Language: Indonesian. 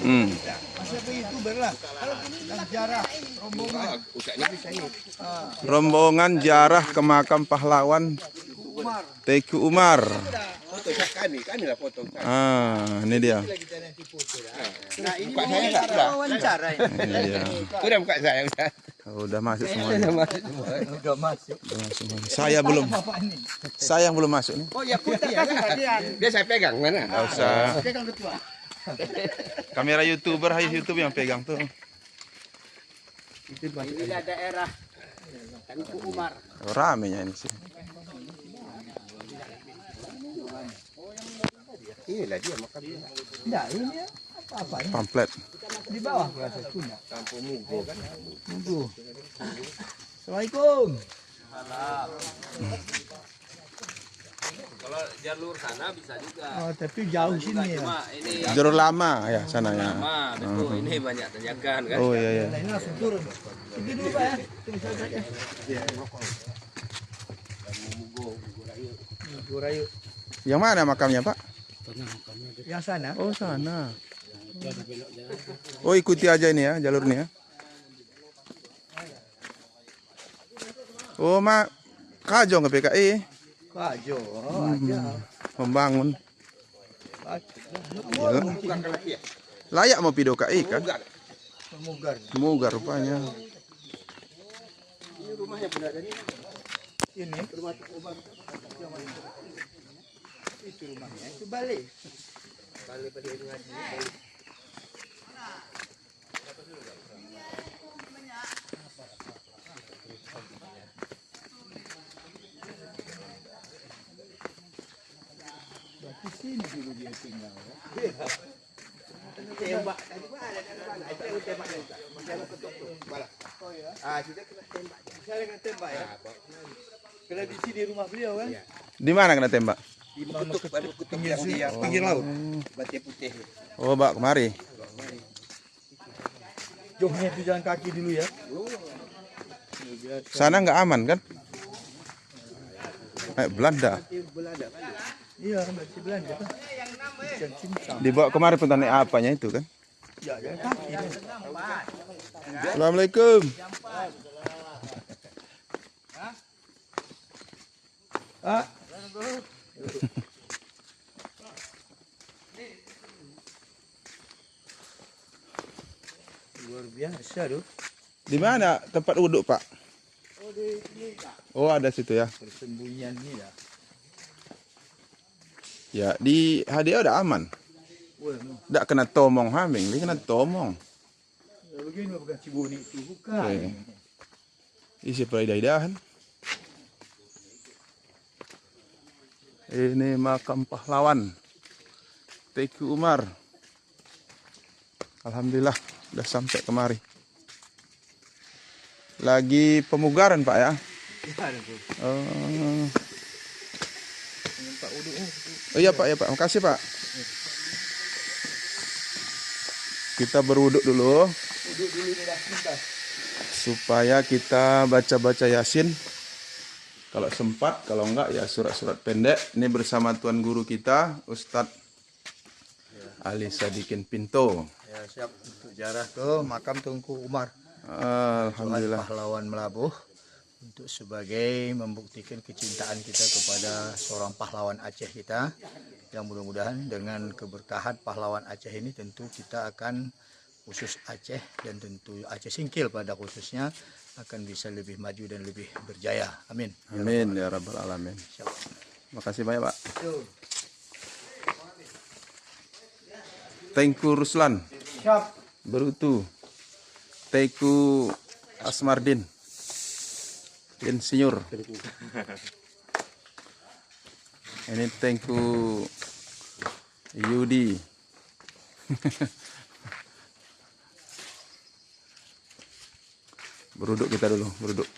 Masih apa YouTuber lah. Dan jarah rombongan. Rombongan jarah ke makam pahlawan Teuku Umar. Foto kami lah foto. Ini dia. Nah, ini buka saya enggak udah. Wawancara ini. Ini dia. Udah buka saya udah. Udah masuk semuanya. Udah masuk. Saya belum. Saya yang belum masuk nih. Oh ya putih ya. Dia saya pegang mana? Enggak usah. Pegang ketua. Kamera YouTuber, YouTube yang pegang tuh. Inilah daerah Teuku Umar. Ramenya ini sih. Inilah dia makamnya. Enggak, ini apa ini? Pamflet. Di bawah berasa Sunda. Kampung Mugo kan. Tunggu. Assalamualaikum. Kalau jalur sana bisa juga. Oh, tapi jauh sini ya. Cuma ini Jalur lama ya sana ya. lama, betul. Ini banyak tanjakan kan. Oh iya. Nah, ini langsung turun. Pergi dulu Pak ya. Tunggu saja. Rayu. Yang mana makamnya, Pak? Yang sana. Oh, sana. Oh, ikuti aja ini ya, jalurnya. Oh, Kajong ke PKI Kajo. Oh, aja. membangun. Ya. Bukan lagi ya. Layak mau pido KI kan? Pemugar. Semoga rupanya. Ini rumahnya benar dari Ini rumah Teuku Umar. itu rumahnya. Itu balik. Balik pada ini ngaji. Balik. Berarti sini dulu dia tinggal. Tembak tadi mana? Itu yang tembak juga. Masih ada ketuk tuh. Balas. Oh ya. Kita kena tembak. Saya kena tembak ya. Kena di sini rumah beliau kan. Iya. Di mana kena tembak? Di kutub ada kutub yang di pinggir laut. Batik putih. Oh, Pak, kemari. Jauhnya itu jalan kaki dulu ya. Sana nggak aman kan? Belanda. Belanda kan. Iya, masih Belanda kan. Ikan cincang. Dibawa kemari petani apanya itu kan? Ya, jalan kaki. Assalamualaikum. Ah, luar biasa tuh. Di mana tempat wuduk, Pak? Oh, ada situ ya. Persembunyian ini ya. Ya, di hadiah udah aman. Wah, no. Nggak kena tomong haming, dia kena tomong. Ya, begini bukan Cibuni itu, bukan. Oke. Isi peraidah-idahan. Ini makam pahlawan Teuku Umar. Alhamdulillah udah sampai kemari. Lagi pemugaran, Pak ya? Ya, ada tuh. Pak uduknya. Oh iya, Pak, ya, Pak. Makasih, Pak. Kita berwuduk dulu Uduk dulu ini dah pintas. supaya kita baca-baca Yasin. Kalau sempat, kalau enggak ya surat-surat pendek. Ini bersama tuan guru kita, Ustadz Ali Sadikin Pinto. Ya, siap untuk jarah ke makam Teuku Umar. Alhamdulillah. Pahlawan Melabuh, untuk sebagai membuktikan kecintaan kita kepada seorang pahlawan Aceh kita, yang mudah-mudahan dengan keberkahan pahlawan Aceh ini tentu kita akan, khusus Aceh dan tentu Aceh Singkil pada khususnya, akan bisa lebih maju dan lebih berjaya. Amin. Amin ya rabbal alamin. Makasih banyak, Pak. Teuku Ruslan Siap. Berutu. Teuku Asmardin Insinyur. Ini Teuku Yudi. Beruduk kita dulu, beruduk.